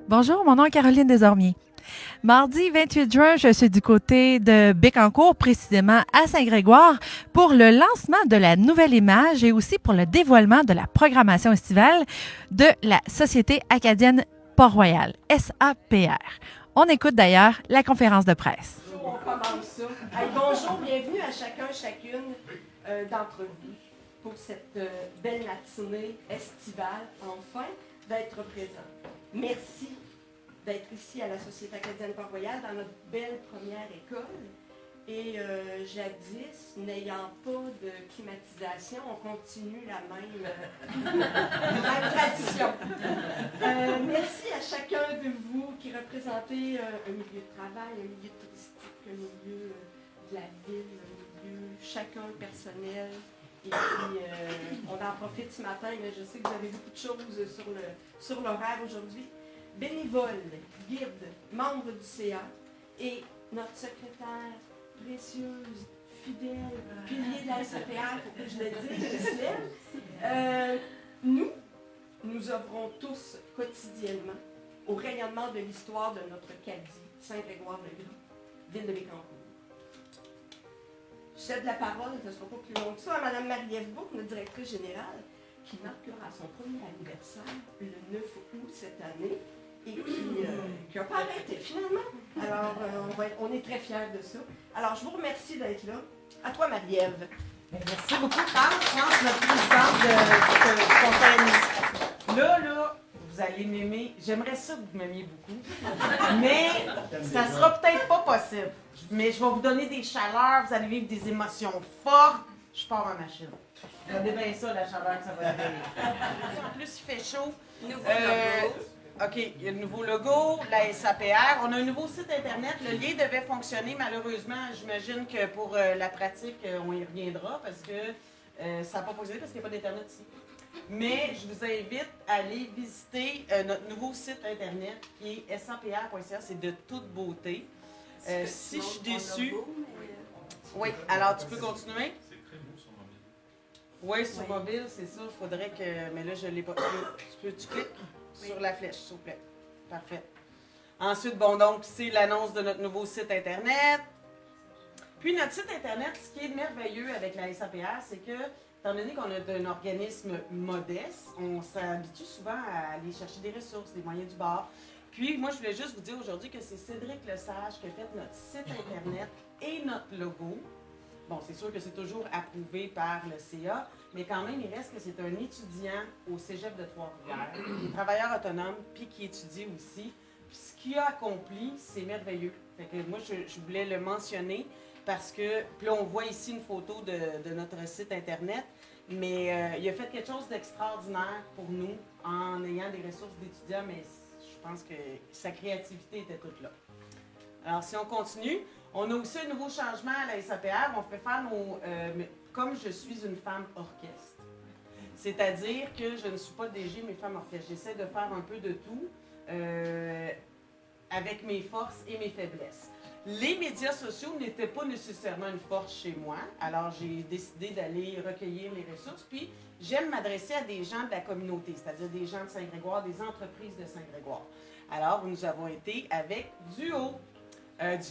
Bonjour, mon nom est Caroline Desormiers. Mardi 28 juin, je suis du côté de Bécancour, précisément à Saint-Grégoire, pour le lancement de la nouvelle image et aussi pour le dévoilement de la programmation estivale de la Société acadienne Port-Royal, SAPR. On écoute d'ailleurs la conférence de presse. On commence ça. Hey, bonjour, bienvenue à chacun, chacune d'entre vous pour cette belle matinée estivale, enfin, d'être présent. Merci d'être ici à la Société acadienne Port-Royal, dans notre belle première école. Et jadis, n'ayant pas de climatisation, on continue la même tradition. Merci à chacun de vous qui représentez un milieu de travail, un milieu touristique, un milieu de la ville, un milieu chacun personnel. Et puis, on en profite ce matin, mais je sais que vous avez beaucoup de choses sur l'horaire aujourd'hui. Bénévoles, guides, membres du CA et notre secrétaire précieuse, fidèle, pilier de la SAPR, il faut que je le dise, Ghislaine. Nous œuvrons tous quotidiennement au rayonnement de l'histoire de notre Cadie, Saint-Grégoire-le-Grand, ville de Bécancour. Je cède la parole, ce ne sera pas plus long que ça, à Mme Marie-Ève Bourque, notre directrice générale, qui marquera son premier anniversaire le 9 août cette année et qui n'a pas arrêté finalement. Alors, on est très fiers de ça. Alors, je vous remercie d'être là. À toi, Marie-Ève. Merci beaucoup, France, notre présidente de conseil administratif. Là, vous allez m'aimer. J'aimerais ça que vous m'aimiez beaucoup, mais ça sera peut-être pas possible. Mais je vais vous donner des chaleurs, vous allez vivre des émotions fortes. Je pars en machine. Regardez bien ça, la chaleur que ça va donner. En plus, il fait chaud. OK, il y a le nouveau logo, la SAPR. On a un nouveau site Internet. Le lien devait fonctionner. Malheureusement, j'imagine que pour la pratique, on y reviendra parce que ça n'a pas fonctionné parce qu'il n'y a pas d'Internet ici. Mais je vous invite à aller visiter notre nouveau site Internet qui est sapr.ca. C'est de toute beauté. Si je suis déçue... Oui, alors tu peux continuer? C'est très beau sur mobile. Oui, sur mobile, c'est ça. Il faudrait que... Mais là, je ne l'ai pas. Tu cliques sur la flèche, s'il vous plaît. Parfait. Ensuite, bon, donc, c'est l'annonce de notre nouveau site Internet. Puis, notre site Internet, ce qui est merveilleux avec la SAPR, c'est que, étant donné qu'on est un organisme modeste, on s'habitue souvent à aller chercher des ressources, des moyens du bord. Puis, moi, je voulais juste vous dire aujourd'hui que c'est Cédric Lesage qui a fait notre site Internet et notre logo. Bon, c'est sûr que c'est toujours approuvé par le CA, mais quand même, il reste que c'est un étudiant au cégep de Trois-Rivières, qui est travailleur autonome, puis qui étudie aussi. Puis ce qu'il a accompli, c'est merveilleux. Fait que moi, je voulais le mentionner parce que, puis là, on voit ici une photo de notre site Internet, mais il a fait quelque chose d'extraordinaire pour nous en ayant des ressources d'étudiants, mais je pense que sa créativité était toute là. Alors, si on continue, on a aussi un nouveau changement à la SAPR. On fait faire comme je suis une femme orchestre. C'est-à-dire que je ne suis pas DG, mais femme orchestre. J'essaie de faire un peu de tout avec mes forces et mes faiblesses. Les médias sociaux n'étaient pas nécessairement une force chez moi. Alors, j'ai décidé d'aller recueillir les ressources. Puis, j'aime m'adresser à des gens de la communauté, c'est-à-dire des gens de Saint-Grégoire, des entreprises de Saint-Grégoire. Alors, nous avons été avec Duo.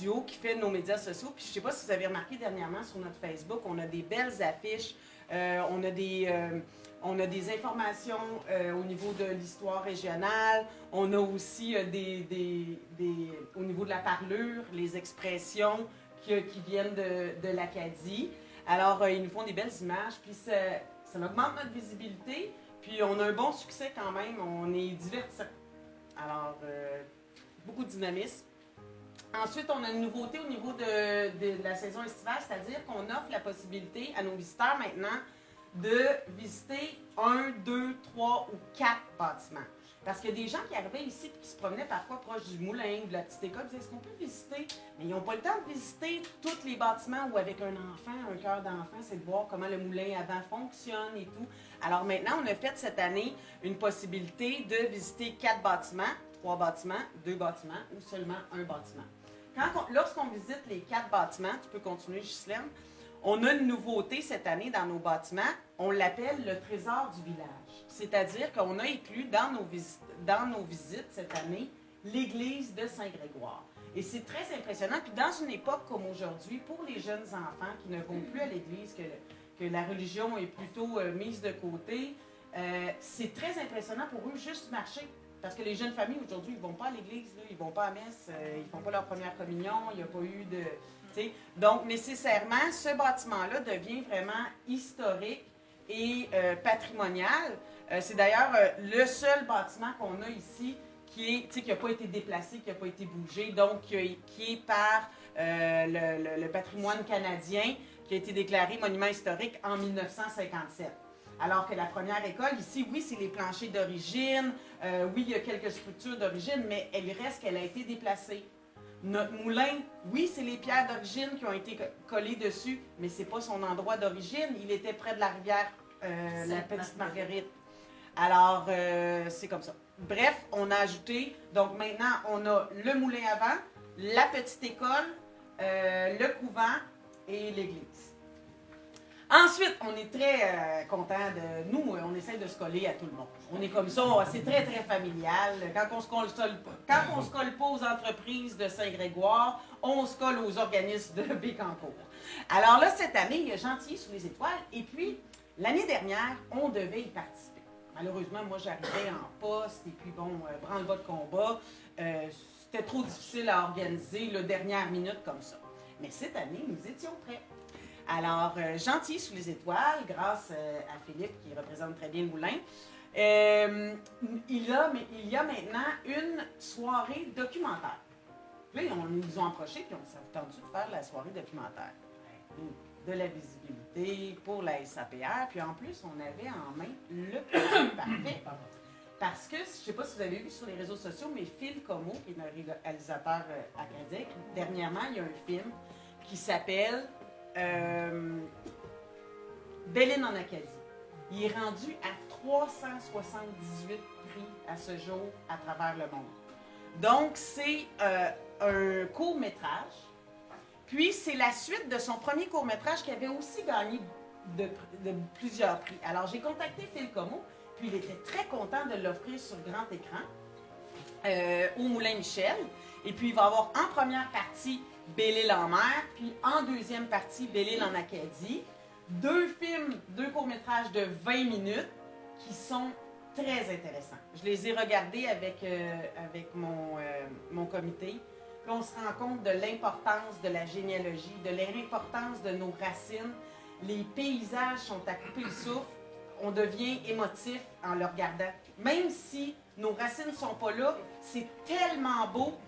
Duo qui fait nos médias sociaux. Puis je ne sais pas si vous avez remarqué dernièrement sur notre Facebook, on a des belles affiches, on a des informations au niveau de l'histoire régionale, on a aussi au niveau de la parlure, les expressions qui viennent de l'Acadie. Alors, ils nous font des belles images, puis ça augmente notre visibilité, puis on a un bon succès quand même, on est divertissant. Alors, beaucoup de dynamisme. Ensuite, on a une nouveauté au niveau de la saison estivale, c'est-à-dire qu'on offre la possibilité à nos visiteurs maintenant de visiter 1, 2, 3 ou 4 bâtiments. Parce qu'il y a des gens qui arrivaient ici et qui se promenaient parfois proche du moulin, de la petite école, ils disaient, est-ce qu'on peut visiter? Mais ils n'ont pas le temps de visiter tous les bâtiments où avec un enfant, un cœur d'enfant, c'est de voir comment le moulin avant fonctionne et tout. Alors maintenant, on a fait cette année une possibilité de visiter 4 bâtiments, 3 bâtiments, 2 bâtiments ou seulement un bâtiment. Lorsqu'on visite les 4 bâtiments, tu peux continuer, Ghislaine, on a une nouveauté cette année dans nos bâtiments, on l'appelle le trésor du village. C'est-à-dire qu'on a inclus dans nos visites cette année l'église de Saint-Grégoire. Et c'est très impressionnant. Puis dans une époque comme aujourd'hui, pour les jeunes enfants qui ne vont plus à l'église, que la religion est plutôt mise de côté, c'est très impressionnant pour eux juste marcher. Parce que les jeunes familles aujourd'hui, ils ne vont pas à l'église, là, ils ne vont pas à messe, ils ne font pas leur première communion, il n'y a pas eu de... t'sais. Donc, nécessairement, ce bâtiment-là devient vraiment historique et patrimonial. C'est d'ailleurs le seul bâtiment qu'on a ici qui n'a pas été déplacé, qui n'a pas été bougé, donc qui est par le patrimoine canadien, qui a été déclaré monument historique en 1957. Alors que la première école, ici, oui, c'est les planchers d'origine, oui, il y a quelques structures d'origine, mais il reste qu'elle a été déplacée. Notre moulin, oui, c'est les pierres d'origine qui ont été collées dessus, mais ce n'est pas son endroit d'origine. Il était près de la rivière, la Petite Marguerite. Alors, c'est comme ça. Bref, on a ajouté, donc maintenant, on a le moulin avant, la petite école, le couvent et l'église. Ensuite, on est très content de... Nous, on essaie de se coller à tout le monde. On est comme ça, c'est très, très familial. Quand on se colle pas aux entreprises de Saint-Grégoire, on se colle aux organismes de Bécancour. Alors là, cette année, il y a Gentilly sous les étoiles. Et puis, l'année dernière, on devait y participer. Malheureusement, moi, j'arrivais en poste. Et puis, bon, branle-bas de combat. C'était trop difficile à organiser, la dernière minute comme ça. Mais cette année, nous étions prêts. Alors, Gentilly sous les étoiles, grâce à Philippe qui représente très bien le moulin, il y a maintenant une soirée documentaire. Là, ils nous ont approchés et on s'est tendu de faire la soirée documentaire. De la visibilité pour la SAPR, puis en plus, on avait en main le projet parfait. Parce que, je ne sais pas si vous avez vu sur les réseaux sociaux, mais Phil Comeau, qui est un réalisateur acadien, dernièrement, il y a un film qui s'appelle Béline en Acadie. Il est rendu à 378 prix à ce jour à travers le monde. Donc, c'est un court-métrage. Puis, c'est la suite de son premier court-métrage qui avait aussi gagné de plusieurs prix. Alors, j'ai contacté Phil Comeau, puis il était très content de l'offrir sur grand écran au Moulin Michel. Et puis, il va y avoir en première partie Belle-Île en mer, puis en deuxième partie, Belle-Île en Acadie. Deux courts-métrages de 20 minutes qui sont très intéressants. Je les ai regardés avec mon comité. Puis on se rend compte de l'importance de la généalogie, de l'importance de nos racines. Les paysages sont à couper le souffle. On devient émotif en le regardant. Même si nos racines ne sont pas là, c'est tellement beau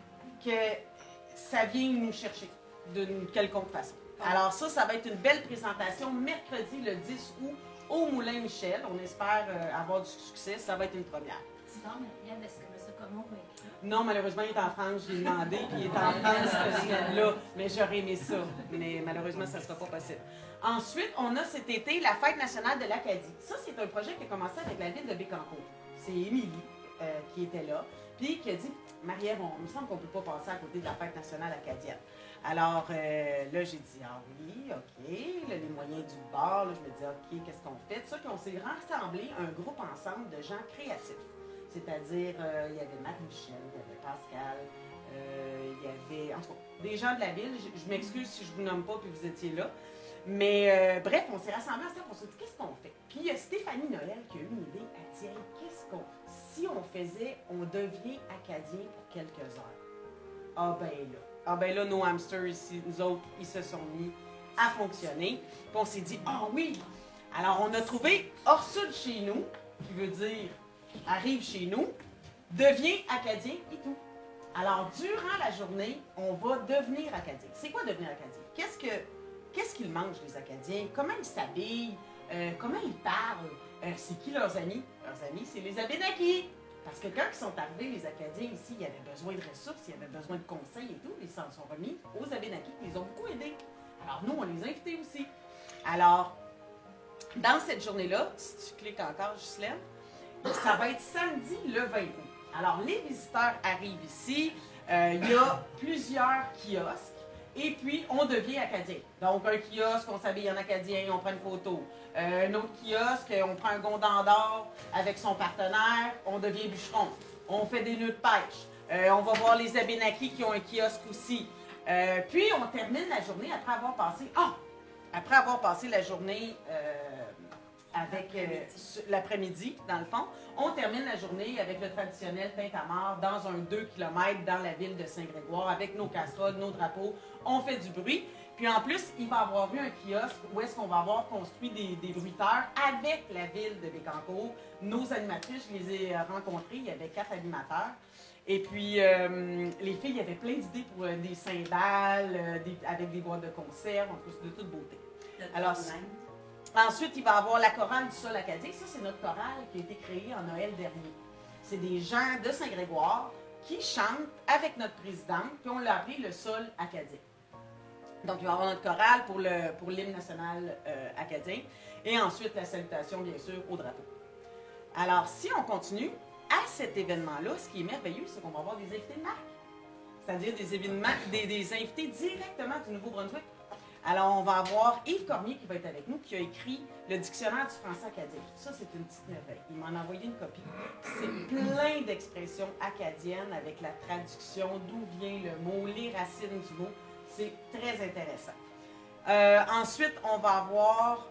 que ça vient nous chercher d'une quelconque façon. Alors ça va être une belle présentation mercredi le 10 août au Moulin Michel. On espère avoir du succès. Ça va être une première. Sinon, Marianne, est-ce que M. Comeau va être là? Non, malheureusement, il est en France. J'ai demandé, puis il est en France ce week-end-là. Mais j'aurais aimé ça. Mais malheureusement, ça ne sera pas possible. Ensuite, on a cet été la Fête nationale de l'Acadie. Ça, c'est un projet qui a commencé avec la ville de Bécancour. C'est Émilie qui était là, puis qui a dit « Marie-Ève, il me semble qu'on ne peut pas passer à côté de la Fête nationale acadienne. » Alors là, j'ai dit « Ah oui, OK. » Là, les moyens du bord, là, je me dis « OK, qu'est-ce qu'on fait? » C'est ça qu'on s'est rassemblé un groupe ensemble de gens créatifs. C'est-à-dire, il y avait Marie-Michel, il y avait Pascal, il y avait, en tout cas, des gens de la ville. Je m'excuse si je ne vous nomme pas puis vous étiez là. Mais bref, on s'est rassemblés ensemble, on s'est dit, qu'est-ce qu'on fait? Puis il y a Stéphanie Noël qui a eu une idée. Elle dit, hey, si on faisait, on devient acadien pour quelques heures. Ah ben là, nos hamsters ici, nous autres, ils se sont mis à fonctionner. Puis on s'est dit, ah oui! Alors on a trouvé hors-sud chez nous, qui veut dire arrive chez nous, devient acadien et tout. Alors, durant la journée, on va devenir acadien. C'est quoi devenir acadien? Qu'est-ce qu'ils mangent, les Acadiens? Comment ils s'habillent? Comment ils parlent? C'est qui leurs amis? Leurs amis, c'est les Abénakis. Parce que quand ils sont arrivés, les Acadiens ici, il y avait besoin de ressources, il y avait besoin de conseils et tout. Ils s'en sont remis aux Abénakis qui les ont beaucoup aidés. Alors, nous, on les a invités aussi. Alors, dans cette journée-là, si tu cliques encore, Ghislaine, ça va être samedi le 20 août. Alors, les visiteurs arrivent ici. Il y a plusieurs kiosques. Et puis, on devient acadien. Donc, un kiosque, on s'habille en acadien, on prend une photo. Un autre kiosque, on prend un gondan d'or avec son partenaire, on devient bûcheron. On fait des nœuds de pêche. On va voir les Abénakis qui ont un kiosque aussi. Puis, on termine la journée après avoir passé la journée avec l'après-midi, dans le fond, on termine la journée avec le traditionnel Tintamarre dans un 2 km dans la ville de Saint-Grégoire avec nos casseroles, nos drapeaux. On fait du bruit. Puis en plus, il va y avoir eu un kiosque où est-ce qu'on va avoir construit des bruiteurs avec la ville de Bécancour. Nos animatrices, je les ai rencontrées, il y avait 4 animateurs. Et puis, les filles, il y avait plein d'idées pour des cymbales, avec des boîtes de conserve, en plus de toute beauté. Alors, ensuite, il va y avoir la chorale du Sol acadien. Ça, c'est notre chorale qui a été créée en Noël dernier. C'est des gens de Saint-Grégoire qui chantent avec notre présidente, puis on l'a appelé le Sol acadien. Donc, il va y avoir notre chorale pour l'hymne national acadien. Et ensuite, la salutation, bien sûr, au drapeau. Alors, si on continue, à cet événement-là, ce qui est merveilleux, c'est qu'on va avoir des invités de marque. C'est-à-dire des événements, des invités directement du Nouveau-Brunswick. Alors, on va avoir Yves Cormier qui va être avec nous, qui a écrit le dictionnaire du français acadien. Ça, c'est une petite merveille. Il m'en a envoyé une copie. C'est plein d'expressions acadiennes avec la traduction, d'où vient le mot, les racines du mot. C'est très intéressant. Ensuite, on va avoir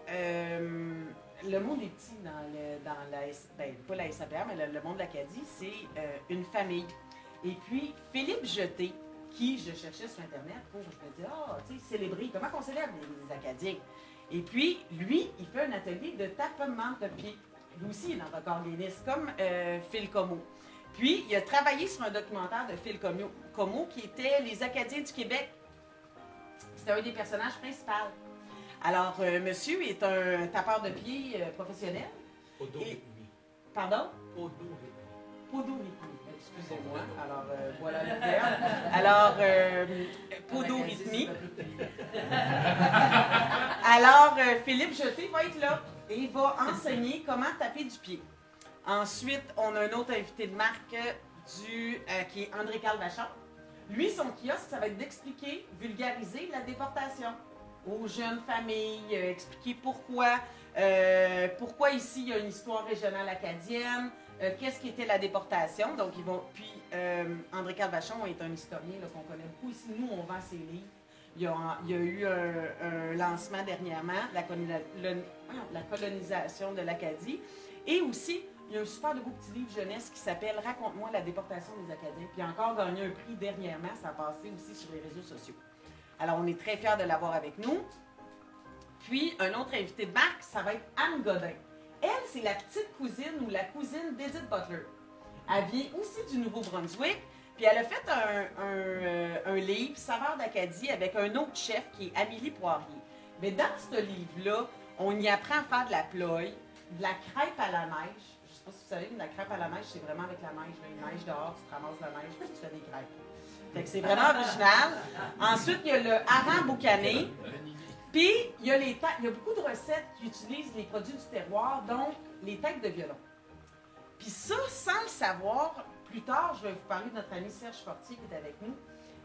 le monde des petits dans pas la SAPR, mais le monde de l'Acadie, c'est une famille. Et puis, Philippe Jeté, qui je cherchais sur Internet pour, je me disais, tu sais, célébrer, comment on célèbre les Acadiens? Et puis, lui, il fait un atelier de tapement de pied. Lui aussi, il est dans le record Guinness, comme Phil Comeau. Puis, il a travaillé sur un documentaire de Phil Comeau qui était Les Acadiens du Québec. C'était un des personnages principaux. Alors, monsieur est un tapeur de pied professionnel. Podorythmie. Pardon? Podorythmie. Excusez-moi. Alors, voilà le terme. Alors, podorythmie. Alors, Philippe Jeté va être là et il va enseigner comment taper du pied. Ensuite, on a un autre invité de marque qui est André Carl-Vachon. Lui, son kiosque, ça va être d'expliquer, vulgariser la déportation aux jeunes familles, expliquer pourquoi ici il y a une histoire régionale acadienne, qu'est-ce qui était la déportation. Donc, puis André Carl-Vachon est un historien qu'on connaît beaucoup ici. Nous, on vend ses livres. Il y a eu un lancement dernièrement, la colonisation de l'Acadie. Et aussi, il y a un super de beau petit livre jeunesse qui s'appelle « Raconte-moi la déportation des Acadiens ». Puis il a encore gagné un prix dernièrement, ça a passé aussi sur les réseaux sociaux. Alors, on est très fiers de l'avoir avec nous. Puis, un autre invité de marque, ça va être Anne Godin. Elle, c'est la petite cousine ou la cousine d'Edith Butler. Elle vient aussi du Nouveau-Brunswick. Puis, elle a fait un livre, Saveurs d'Acadie, avec un autre chef qui est Amélie Poirier. Mais dans ce livre-là, on y apprend à faire de la ploie, de la crêpe à la neige. Je ne sais pas si vous savez, mais la crêpe à la neige, c'est vraiment avec la neige. Il neige dehors, tu te ramasses la neige, puis tu fais des crêpes. Fait que c'est vraiment original. Ensuite, il y a le hareng boucané. Puis, il y a beaucoup de recettes qui utilisent les produits du terroir, donc les têtes de violon. Puis ça, sans le savoir, plus tard, je vais vous parler de notre ami Serge Fortier qui est avec nous.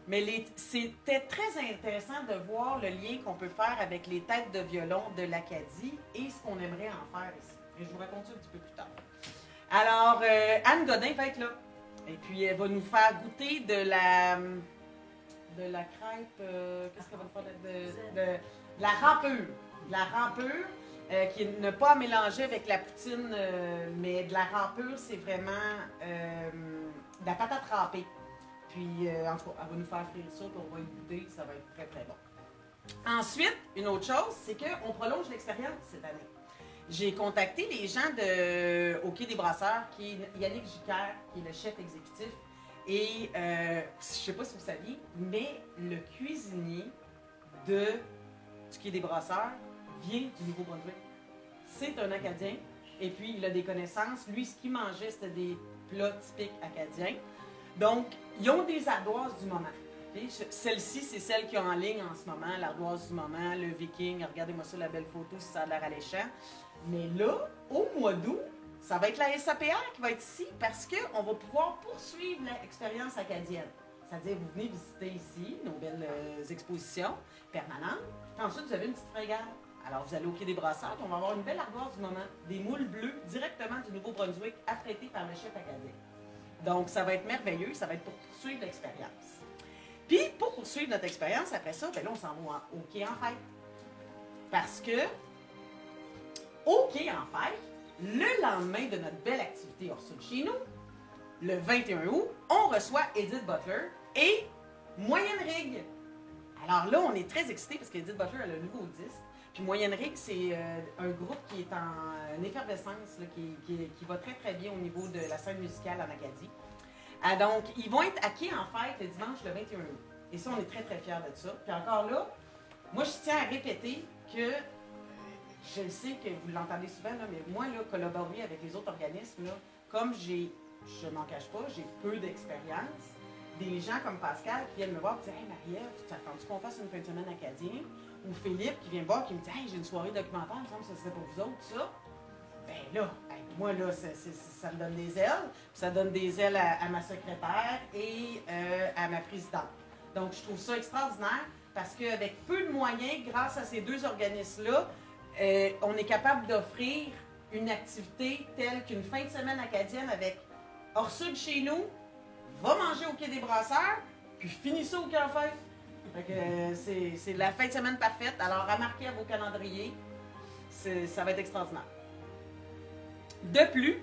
Mais c'était très intéressant de voir le lien qu'on peut faire avec les têtes de violon de l'Acadie et ce qu'on aimerait en faire ici. Mais je vous raconte ça un petit peu plus tard. Alors, Anne Godin va être là. Et puis, elle va nous faire goûter de la crêpe, qu'est-ce qu'elle va nous faire? De la rampure. De la rampure, qui n'est pas à mélanger avec la poutine, mais de la rampure, c'est vraiment de la patate râpée. Puis, en tout cas, elle va nous faire frire ça, puis on va y goûter, ça va être très, très bon. Ensuite, une autre chose, c'est qu'on prolonge l'expérience cette année. J'ai contacté les gens au Quai des Brasseurs, qui est Yannick Gicaire, qui est le chef exécutif. Et je ne sais pas si vous saviez, mais le cuisinier du Quai des Brasseurs vient du Nouveau-Brunswick. C'est un Acadien, et puis il a des connaissances. Lui, ce qu'il mangeait, c'était des plats typiques acadiens. Donc, ils ont des ardoises du moment. Celle-ci, c'est celle qui est en ligne en ce moment, l'ardoise du moment, le viking. Regardez-moi ça, la belle photo, si ça a l'air alléchant. Mais là, au mois d'août, ça va être la SAPR qui va être ici parce qu'on va pouvoir poursuivre l'expérience acadienne. C'est-à-dire, vous venez visiter ici nos belles expositions permanentes. Puis ensuite, vous avez une petite fringale. Alors, vous allez au Quai des Brasseurs, on va avoir une belle ardoise du moment, des moules bleues directement du Nouveau-Brunswick, affrétées par le chef acadien. Donc, ça va être merveilleux, ça va être pour poursuivre l'expérience. Puis, pour poursuivre notre expérience, après ça, ben là, on s'en va au quai en fête. Parce que, au quai en fête, le lendemain de notre belle activité hors sol chez nous, le 21 août, on reçoit Edith Butler et Moyenne Rig. Alors là, on est très excités parce qu'Edith Butler a le nouveau disque. Puis Moyenne Rig, c'est un groupe qui est en effervescence, là, qui va très très bien au niveau de la scène musicale en Acadie. Donc, ils vont être à quai en fête le dimanche le 21 août. Et ça, on est très très fiers de ça. Puis encore là, moi je tiens à répéter que, je sais que vous l'entendez souvent, là, mais moi, là, collaborer avec les autres organismes, là, comme je m'en cache pas, j'ai peu d'expérience. Des gens comme Pascal qui viennent me voir et disent « Hey Marie-Ève, tu t'attends-tu qu'on fasse une fin de semaine acadienne? » Ou Philippe qui vient me voir et qui me dit « Hey, j'ai une soirée documentaire, il me semble que ce serait pour vous autres, ça. » Ben là, moi, là, ça me donne des ailes. Puis ça donne des ailes à ma secrétaire et à ma présidente. Donc, je trouve ça extraordinaire parce qu'avec peu de moyens, grâce à ces deux organismes-là, on est capable d'offrir une activité telle qu'une fin de semaine acadienne avec hors sud chez nous, va manger au Quai des Brasseurs, puis finis ça au Quai en fête. Fait que c'est la fin de semaine parfaite. Alors, remarquez à vos calendriers, ça va être extraordinaire. De plus,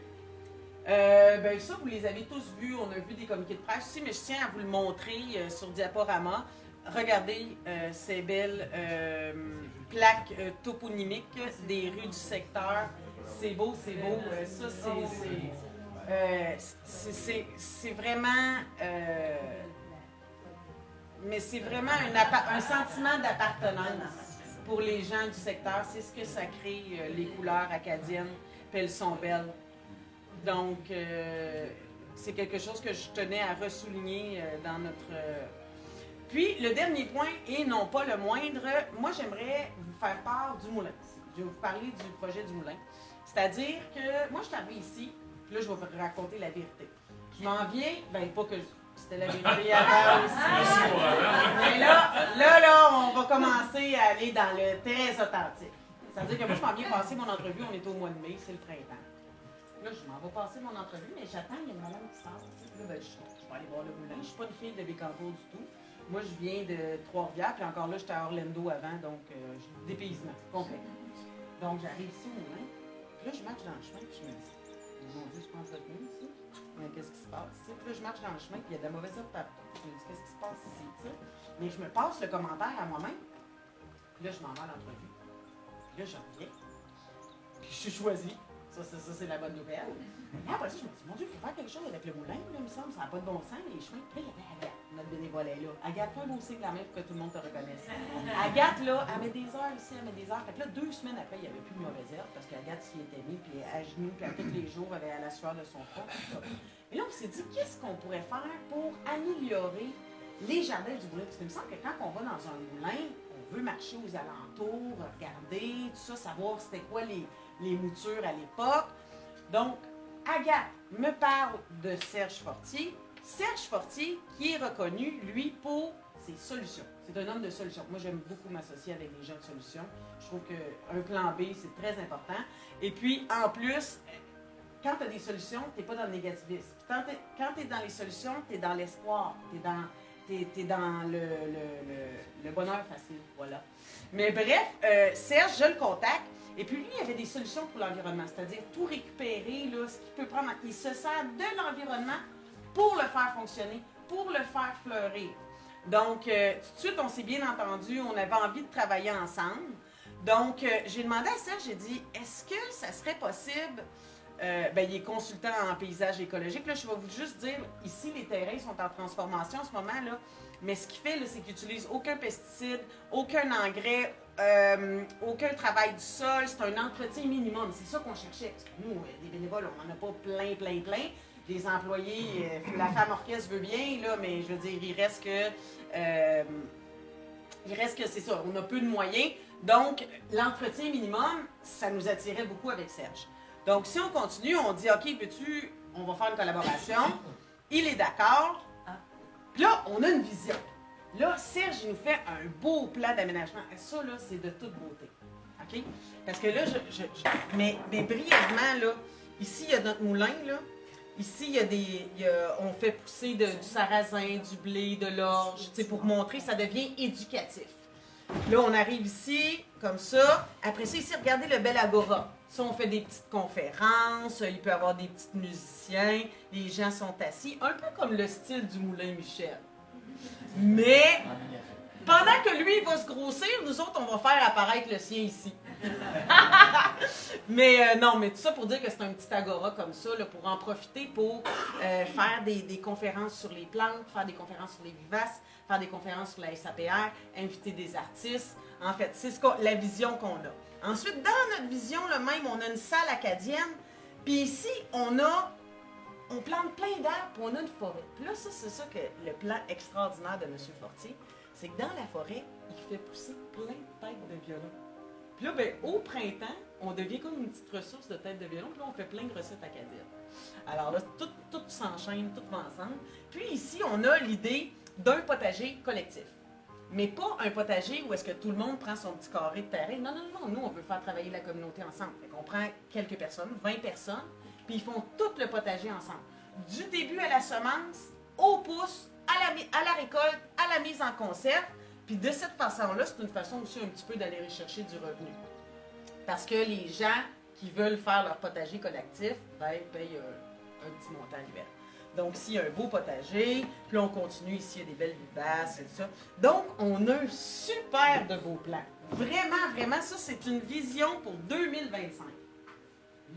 ben ça, vous les avez tous vus. On a vu des communiqués de presse aussi, mais je tiens à vous le montrer sur diaporama. Regardez ces belles plaques toponymiques des rues du secteur. C'est beau, c'est beau. Ça, c'est vraiment... mais c'est vraiment un sentiment d'appartenance pour les gens du secteur. C'est ce que ça crée, les couleurs acadiennes, puis elles sont belles. Donc, c'est quelque chose que je tenais à ressouligner dans notre... Puis, le dernier point, et non pas le moindre, moi, j'aimerais vous faire part du moulin. Je vais vous parler du projet du moulin. C'est-à-dire que moi, je suis arrivée ici, puis là, je vais vous raconter la vérité. Je m'en viens, ben pas que c'était la vérité avant aussi. Mais là, on va commencer à aller dans le très authentique. C'est-à-dire que moi, je m'en viens passer mon entrevue, on est au mois de mai, c'est le printemps. Là, je m'en vais passer mon entrevue, mais j'attends, il y a une madame qui sort. Là, ben, je vais aller voir le moulin. Je ne suis pas une fille de Bécancour du tout. Moi, je viens de Trois-Rivières, puis encore là, j'étais à Orlando avant, donc dépaysement complet. Donc, j'arrive ici au moulin, puis là, je marche dans le chemin, puis je me dis, mon Dieu, je pense que c'est ici. Mais qu'est-ce qui se passe ici? Puis là, je marche dans le chemin, puis il y a de la mauvaise herbe partout. Je me dis, qu'est-ce qui se passe ici? T'sais? Mais je me passe le commentaire à moi-même, puis là, je m'en vais à l'entrevue. Puis là, j'en reviens, puis je suis choisie. Ça, c'est la bonne nouvelle. Et après ça, je me dis, mon Dieu, il faut faire quelque chose avec le moulin, là, il me semble, ça n'a pas de bon sens, les chemins. Puis là, il y avait Agathe, notre bénévole est là. Agathe, fais un beau signe la main pour que tout le monde te reconnaisse. Agathe, là, elle met des heures ici, elle met des heures. Fait que là, 2 semaines après, il n'y avait plus de mauvaise herbe parce qu'Agathe s'y était mise, puis à genoux, puis à tous les jours, elle avait à la sueur de son front. Et là, on s'est dit, qu'est-ce qu'on pourrait faire pour améliorer les jardins du moulin? Parce qu'il me semble que quand on va dans un moulin, on veut marcher aux alentours, regarder, tout ça, savoir c'était quoi les moutures à l'époque. Donc, Agathe me parle de Serge Fortier. Serge Fortier qui est reconnu, lui, pour ses solutions. C'est un homme de solutions. Moi, j'aime beaucoup m'associer avec des gens de solutions. Je trouve qu'un plan B, c'est très important. Et puis, en plus, quand tu as des solutions, tu n'es pas dans le négativisme. Quand tu es dans les solutions, tu es dans l'espoir. T'es dans le bonheur facile. Voilà. Mais bref, Serge, je le contacte. Et puis lui, il avait des solutions pour l'environnement, c'est-à-dire tout récupérer, là, ce qu'il peut prendre. Il se sert de l'environnement pour le faire fonctionner, pour le faire fleurir. Donc, tout de suite, on s'est bien entendu, on avait envie de travailler ensemble. Donc, j'ai demandé à Serge, j'ai dit, est-ce que ça serait possible, il est consultant en paysage écologique, là, je vais vous juste dire, ici, les terrains sont en transformation en ce moment, là, mais ce qu'il fait, là, c'est qu'il n'utilise aucun pesticide, aucun engrais, aucun travail du sol, c'est un entretien minimum. C'est ça qu'on cherchait. Parce que nous, les bénévoles, on n'en a pas plein. Les employés, la femme orchestre veut bien, là, mais je veux dire, il reste que c'est ça, on a peu de moyens. Donc, l'entretien minimum, ça nous attirait beaucoup avec Serge. Donc, si on continue, on dit, OK, on va faire une collaboration. Il est d'accord. Puis là, on a une vision. Là, Serge, il nous fait un beau plan d'aménagement. Et ça, là, c'est de toute beauté. OK? Parce que là, mais brièvement, là, ici, il y a notre moulin, là. Ici, on fait pousser du sarrasin, du blé, de l'orge, pour montrer, ça devient éducatif. Là, on arrive ici, comme ça. Après ça, ici, regardez le bel agora. Ça, on fait des petites conférences, il peut y avoir des petits musiciens, les gens sont assis, un peu comme le style du Moulin Michel. Mais, pendant que lui, il va se grossir, nous autres, on va faire apparaître le sien ici. Mais non, mais tout ça pour dire que c'est un petit agora comme ça, là, pour en profiter pour faire des conférences sur les plantes, faire des conférences sur les vivaces, faire des conférences sur la SAPR, inviter des artistes. En fait, c'est la vision qu'on a. Ensuite, dans notre vision, là, même, on a une salle acadienne. Puis ici, on plante plein d'arbres, puis on a une forêt. Puis là, ça, c'est ça que le plan extraordinaire de M. Fortier, c'est que dans la forêt, il fait pousser plein de têtes de violon. Puis là, ben, au printemps, on devient comme une petite ressource de têtes de violon. Puis là, on fait plein de recettes acadiennes. Alors là, tout s'enchaîne, tout va ensemble. Puis ici, on a l'idée d'un potager collectif. Mais pas un potager où est-ce que tout le monde prend son petit carré de terrain. Non, non, non. Nous, on veut faire travailler la communauté ensemble. Fait qu'on prend quelques personnes, 20 personnes, puis ils font tout le potager ensemble. Du début à la semence, au pouce, à la récolte, à la mise en conserve. Puis de cette façon-là, c'est une façon aussi un petit peu d'aller rechercher du revenu. Parce que les gens qui veulent faire leur potager collectif, ben, payent un petit montant annuel. Donc, ici, il y a un beau potager, puis on continue, ici, il y a des belles vivaces et tout ça. Donc, on a un super de beau plan. Vraiment, vraiment, ça, c'est une vision pour 2025.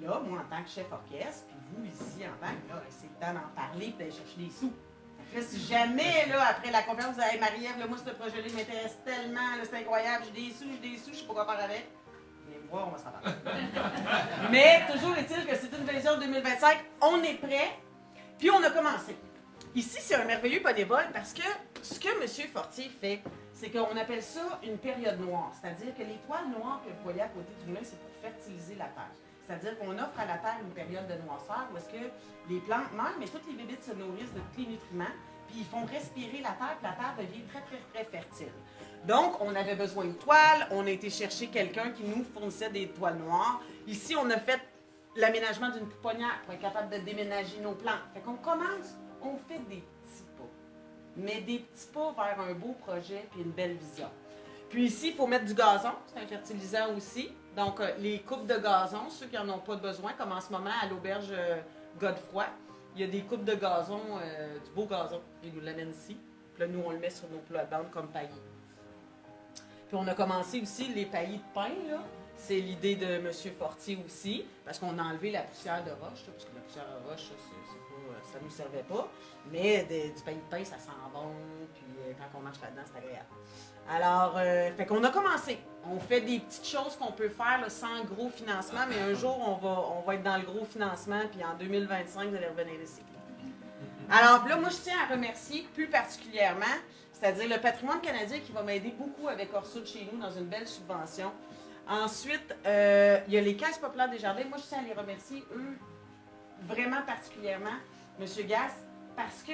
Là, moi, en tant que chef orchestre, puis vous, ici, en tant que, là, c'est le temps d'en parler et d'aller chercher des sous. Là, si jamais, là, après la conférence, vous avez Marie-Ève, là, moi, ce projet-là m'intéresse tellement, là, c'est incroyable, j'ai des sous, je sais pas quoi faire avec. Venez me voir, on va s'en parler. Mais, toujours est-il que c'est une vision 2025, on est prêt, puis on a commencé. Ici, c'est un merveilleux bénévole parce que ce que M. Fortier fait, c'est qu'on appelle ça une période noire. C'est-à-dire que les toiles noires que vous voyez à côté du moulin, c'est pour fertiliser la terre. C'est-à-dire qu'on offre à la terre une période de noirceur où est-ce que les plantes meurent, mais toutes les bébites se nourrissent de tous les nutriments, puis ils font respirer la terre, puis la terre devient très, très, très fertile. Donc, on avait besoin de toiles, on a été chercher quelqu'un qui nous fournissait des toiles noires. Ici, on a fait l'aménagement d'une pouponnière pour être capable de déménager nos plantes. Fait qu'on commence, on fait des petits pas. Mais des petits pas vers un beau projet puis une belle vision. Puis ici, il faut mettre du gazon, c'est un fertilisant aussi. Donc, les coupes de gazon, ceux qui n'en ont pas besoin, comme en ce moment à l'auberge Godefroy, il y a des coupes de gazon, du beau gazon, ils nous l'amènent ici. Puis là, nous, on le met sur nos plates-bandes comme paillis. Puis on a commencé aussi les paillis de pain, là. C'est l'idée de M. Fortier aussi, parce qu'on a enlevé la poussière de roche, là, parce que la poussière de roche, ça ne nous servait pas. Mais du pain de pain, ça sent bon, puis quand on mange là-dedans, c'est agréable. Alors, fait qu'on a commencé. On fait des petites choses qu'on peut faire là, sans gros financement, mais un jour, on va être dans le gros financement, puis en 2025, vous allez revenir ici. Alors, là, moi, je tiens à remercier plus particulièrement, c'est-à-dire le patrimoine canadien qui va m'aider beaucoup avec Orsud chez nous dans une belle subvention. Ensuite, il y a les Caisses populaires des jardins. Moi, je tiens à les remercier, eux, vraiment particulièrement, M. Gass, parce que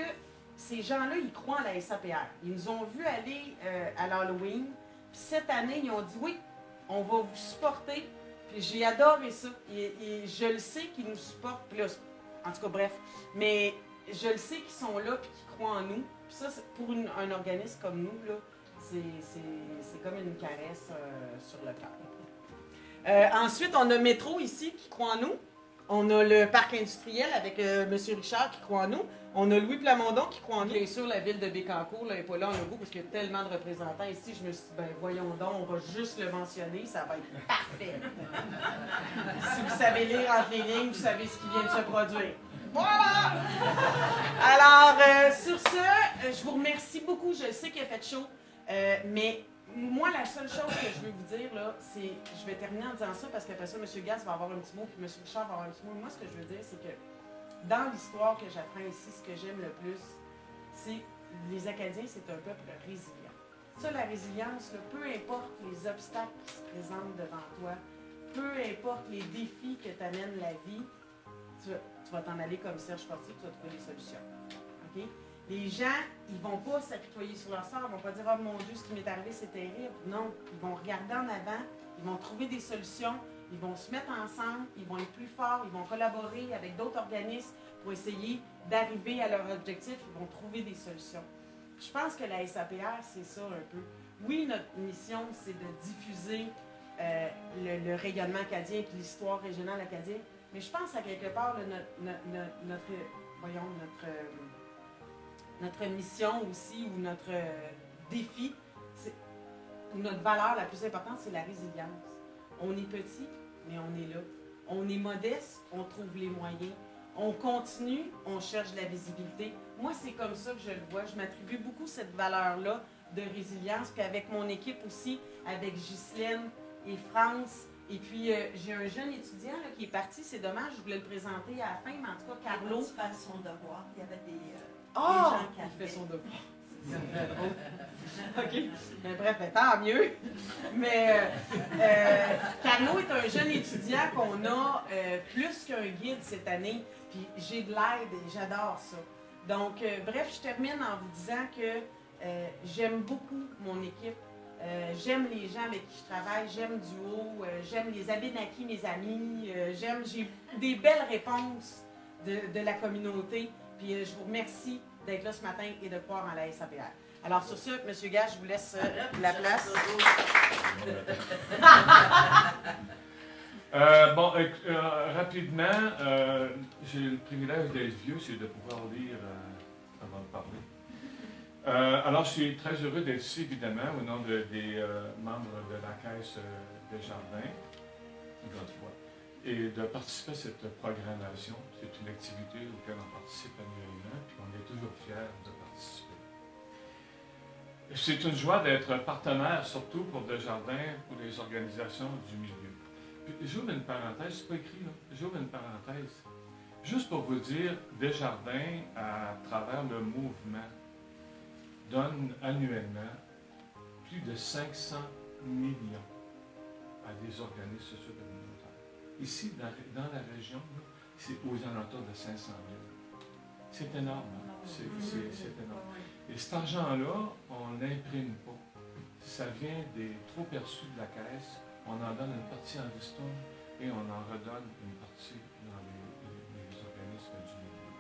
ces gens-là, ils croient en la SAPR. Ils nous ont vus aller à l'Halloween. Puis cette année, ils ont dit, oui, on va vous supporter. Puis j'ai adoré ça. Et je le sais qu'ils nous supportent. Puis là, en tout cas, bref. Mais je le sais qu'ils sont là puis qu'ils croient en nous. Puis ça, pour un organisme comme nous, là, c'est comme une caresse sur le cœur. Ensuite, on a Métro ici qui croit en nous. On a le parc industriel avec M. Richard qui croit en nous. On a Louis Plamondon qui croit en nous. Bien sûr, la ville de Bécancour n'est pas là en logo parce qu'il y a tellement de représentants ici. Je me suis dit, ben voyons donc, on va juste le mentionner, ça va être parfait. Si vous savez lire entre les lignes, vous savez ce qui vient de se produire. Voilà! Alors, sur ce, je vous remercie beaucoup. Je sais qu'il a fait chaud, mais moi, la seule chose que je veux vous dire, là, c'est, je vais terminer en disant ça parce qu'après ça, M. Gass va avoir un petit mot, puis M. Richard va avoir un petit mot. Moi, ce que je veux dire, c'est que dans l'histoire que j'apprends ici, ce que j'aime le plus, c'est les Acadiens, c'est un peuple résilient. Ça, la résilience, là, peu importe les obstacles qui se présentent devant toi, peu importe les défis que t'amène la vie, tu vas t'en aller comme Serge Fortier, tu vas trouver des solutions. Okay? Les gens, ils ne vont pas s'apitoyer sur leur sort, ils ne vont pas dire « Oh mon Dieu, ce qui m'est arrivé, c'est terrible ». Non, ils vont regarder en avant, ils vont trouver des solutions, Ils vont se mettre ensemble, ils vont être plus forts, ils vont collaborer avec d'autres organismes pour essayer d'arriver à leur objectif, ils vont trouver des solutions. Je pense que la SAPR, c'est ça un peu. Oui, notre mission, c'est de diffuser le rayonnement acadien et l'histoire régionale acadienne, mais je pense à quelque part, là, notre mission aussi, ou notre défi, ou notre valeur la plus importante, c'est la résilience. On est petit, mais on est là. On est modeste, on trouve les moyens. On continue, on cherche de la visibilité. Moi, c'est comme ça que je le vois. Je m'attribue beaucoup cette valeur-là de résilience. Puis avec mon équipe aussi, avec Ghislaine et France. Et puis, j'ai un jeune étudiant là, qui est parti. C'est dommage, je voulais le présenter à la fin, mais en tout cas, Carlo. Il fait son devoir. Il y avait des Oh! gens qui Il fait son arrivaient. devoir. C'est très drôle. OK. Mais bref, ben, tant mieux. Mais Carlo est un jeune étudiant qu'on a plus qu'un guide cette année. Puis j'ai de l'aide et j'adore ça. Donc, bref, je termine en vous disant que j'aime beaucoup mon équipe. J'aime les gens avec qui je travaille. J'aime Duo. J'aime les Abénakis, mes amis. J'ai des belles réponses de la communauté. Puis je vous remercie d'être là ce matin et de croire en la SAPR. Alors sur ce, M. Gage, je vous laisse la place. Rapidement, j'ai le privilège d'être vieux, c'est de pouvoir lire avant de parler. Alors, je suis très heureux d'être ici, évidemment, au nom des membres de la Caisse des Jardins, encore une fois, et de participer à cette programmation. C'est une activité auquel on participe annuellement, puis on est toujours fiers de participer. C'est une joie d'être partenaire, surtout pour Desjardins, pour les organisations du milieu. Puis, j'ouvre une parenthèse, c'est pas écrit là, j'ouvre une parenthèse. Juste pour vous dire, Desjardins, à travers le mouvement, donne annuellement plus de 500 millions à des organismes socio-communautaires. Ici, dans la région, là, c'est aux alentours de 500 000. C'est énorme, hein? C'est énorme. Et cet argent-là, on n'imprime pas. Ça vient des trop perçus de la caisse. On en donne une partie en ristourne et on en redonne une partie dans les organismes du milieu.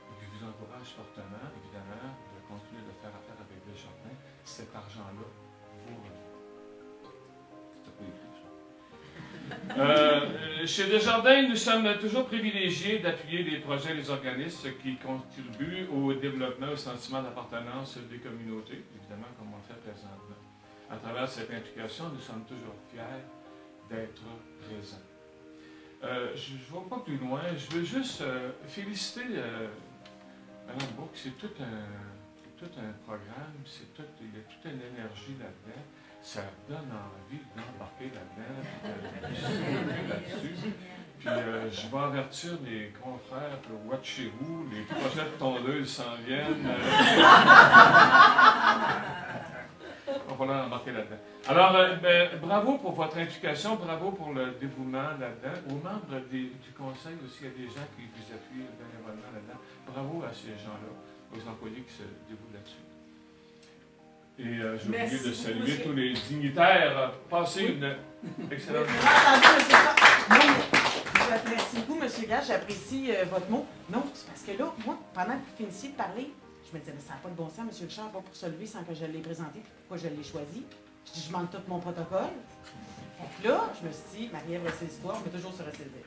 Donc, je vous encourage fortement, évidemment, de continuer de faire affaire avec Desjardins. Cet argent-là vous revient. C'était pas écrit, ça. Chez Desjardins, nous sommes toujours privilégiés d'appuyer les projets et les organismes qui contribuent au développement, au sentiment d'appartenance des communautés, évidemment, comme on le fait présentement. À travers cette implication, nous sommes toujours fiers d'être présents. Je ne vais pas plus loin, je veux juste féliciter Mme Bourque, c'est tout un programme, il y a toute une énergie là-dedans. Ça donne envie d'embarquer là-dessus. Puis je vais avertir les confrères, watchez-vous, les projets de tondeuse s'en viennent. On va leur embarquer là-dedans. Alors, bravo pour votre implication, bravo pour le dévouement là-dedans. Aux membres du conseil aussi, il y a des gens qui vous appuient bénévolement là-dedans. Bravo à ces gens-là, aux employés qui se dévouent là-dessus. Et j'ai oublié de saluer tous les dignitaires. Passez une excellente journée. Merci beaucoup, M. Gage. J'apprécie votre mot. Non, c'est parce que là, moi, pendant que vous finissiez de parler, je me disais, mais ça n'a pas de bon sens, M. Richard, pas pour se lever sans que je l'ai présenté. Pourquoi je l'ai choisi? Je dis, je manque tout mon protocole. Donc là, je me suis dit, Marie-Ève Ressaisis-toi, on peut toujours se ressaisir.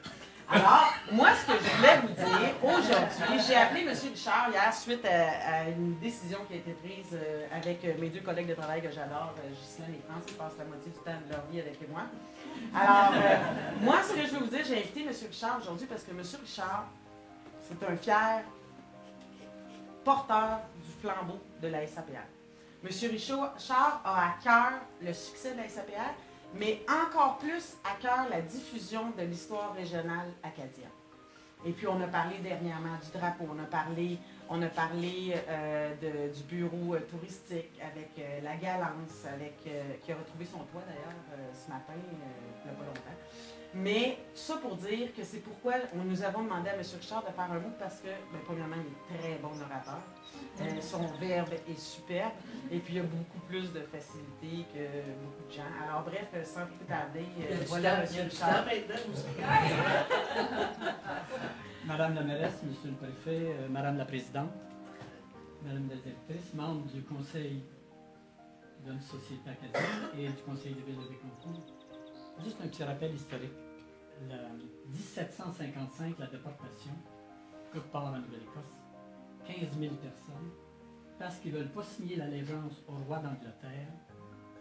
Alors, moi, ce que je voulais vous dire aujourd'hui, j'ai appelé M. Richard hier suite à une décision qui a été prise avec mes deux collègues de travail que j'adore, Ghislaine et France, qui passent la moitié du temps de leur vie avec moi. Alors, moi, ce que je veux vous dire, j'ai invité M. Richard aujourd'hui parce que M. Richard, c'est un fier porteur du flambeau de la SAPR. M. Richard a à cœur le succès de la SAPR, mais encore plus à cœur la diffusion de l'histoire régionale acadienne. Et puis, on a parlé dernièrement du drapeau, on a parlé du bureau touristique avec la Galance, qui a retrouvé son toit d'ailleurs ce matin, il n'y a pas longtemps. Mais tout ça pour dire que c'est pourquoi nous avons demandé à M. Richard de faire un mot parce que, premièrement, il est très bon orateur. Son verbe est superbe. Et puis, il y a beaucoup plus de facilité que beaucoup de gens. Alors, bref, sans plus tarder, voilà M. Richard. Madame la mairesse, Monsieur le préfet, Madame la présidente, Madame la directrice, membre du conseil de la société acadienne et du conseil de ville de Bécancour. Juste un petit rappel historique. En 1755, la déportation, coupe part en Nouvelle-Écosse, 15 000 personnes, parce qu'ils ne veulent pas signer l'allégeance au roi d'Angleterre.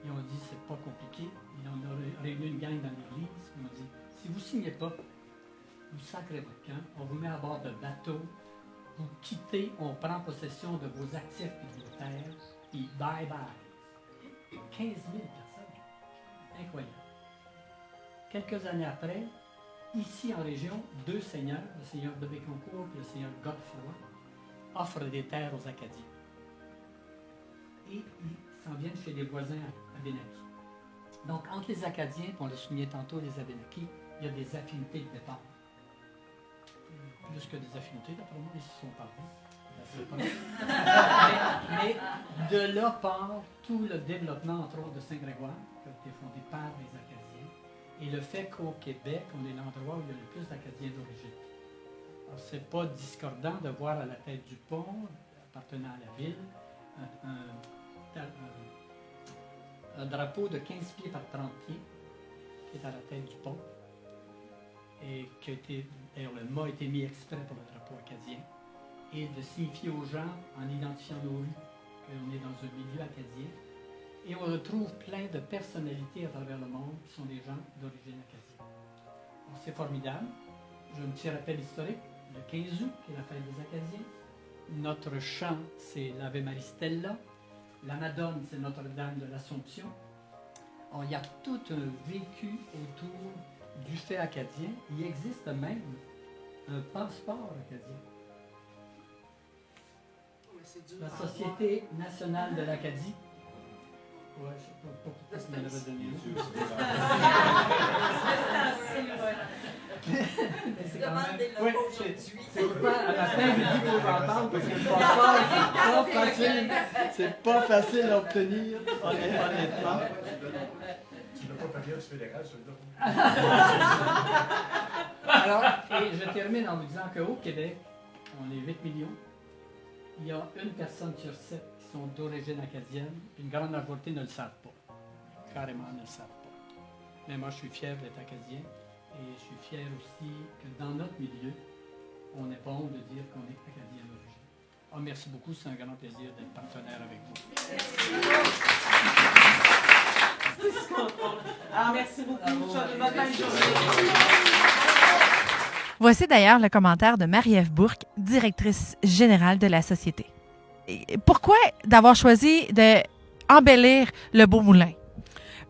Ils ont dit c'est pas compliqué. Ils ont réuni une gang dans l'église. Ils ont dit si vous ne signez pas, vous sacrez votre camp, on vous met à bord de bateaux, vous quittez, on prend possession de vos actifs et de vos terres, puis bye bye. 15 000 personnes. Incroyable. Quelques années après, ici en région, deux seigneurs, le seigneur de Bécancour et le seigneur Godefroy, offrent des terres aux Acadiens. Et ils s'en viennent chez les voisins Abénakis. Donc, entre les Acadiens, on le soulignait tantôt, les Abénakis, il y a des affinités de départ. Plus que des affinités, d'après moi, ils se sont parlé. Mais de là part tout le développement, entre autres, de Saint-Grégoire, qui a été fondé par les Acadiens. Et le fait qu'au Québec, on est l'endroit où il y a le plus d'Acadiens d'origine. Alors, c'est pas discordant de voir à la tête du pont, appartenant à la ville, un drapeau de 15 pieds par 30 pieds, qui est à la tête du pont, et qui a été, d'ailleurs, le mât a été mis exprès pour le drapeau acadien, et de signifier aux gens, en identifiant nos rues, qu'on est dans un milieu acadien. Et on retrouve plein de personnalités à travers le monde qui sont des gens d'origine acadienne. Alors, c'est formidable. J'ai un petit rappel historique. Le 15 août, qui est la fête des Acadiens. Notre chant, c'est l'Ave Marie Stella. La Madone, c'est Notre-Dame de l'Assomption. Alors, il y a tout un vécu autour du fait acadien. Il existe même un passeport acadien. La Société nationale de l'Acadie. Ouais, je ne sais pas pourquoi tu m'en avais donné c'est pourquoi à la fin, je dis qu'on en parle parce que le passeport, c'est pas facile à obtenir, honnêtement. Tu n'as pas parié fédéral, Alors, et je termine en vous disant qu'au Québec, on est 8 millions. Il y a une personne sur 7 qui sont d'origine acadienne. Une grande majorité ne le savent pas. Carrément ne le savent pas. Mais moi, je suis fier d'être acadien. Et je suis fier aussi que dans notre milieu, on n'est pas honte de dire qu'on est acadien d'origine. Oh, merci beaucoup. C'est un grand plaisir d'être partenaire avec vous. Alors, merci beaucoup. Bonne fin de journée. Voici d'ailleurs le commentaire de Marie-Ève Bourque, directrice générale de la Société. Et pourquoi d'avoir choisi d'embellir le Beau Moulin?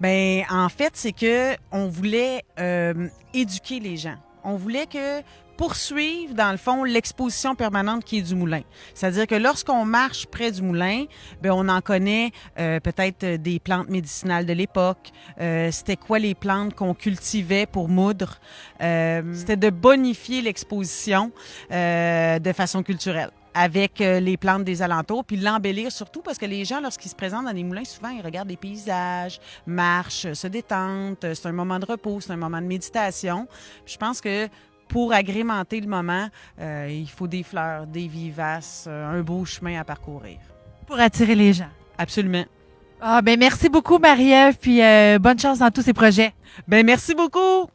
Bien, en fait, c'est que on voulait éduquer les gens. On voulait poursuivre, dans le fond, l'exposition permanente qui est du moulin. C'est-à-dire que lorsqu'on marche près du moulin, bien, on en connaît peut-être des plantes médicinales de l'époque. C'était quoi les plantes qu'on cultivait pour moudre? C'était de bonifier l'exposition de façon culturelle avec les plantes des alentours, puis l'embellir surtout parce que les gens, lorsqu'ils se présentent dans les moulins, souvent, ils regardent les paysages, marchent, se détendent. C'est un moment de repos, c'est un moment de méditation. Puis je pense que pour agrémenter le moment, il faut des fleurs, des vivaces, un beau chemin à parcourir. Pour attirer les gens. Absolument. Ah, ben merci beaucoup, Marie-Ève, puis bonne chance dans tous ces projets. Ben merci beaucoup!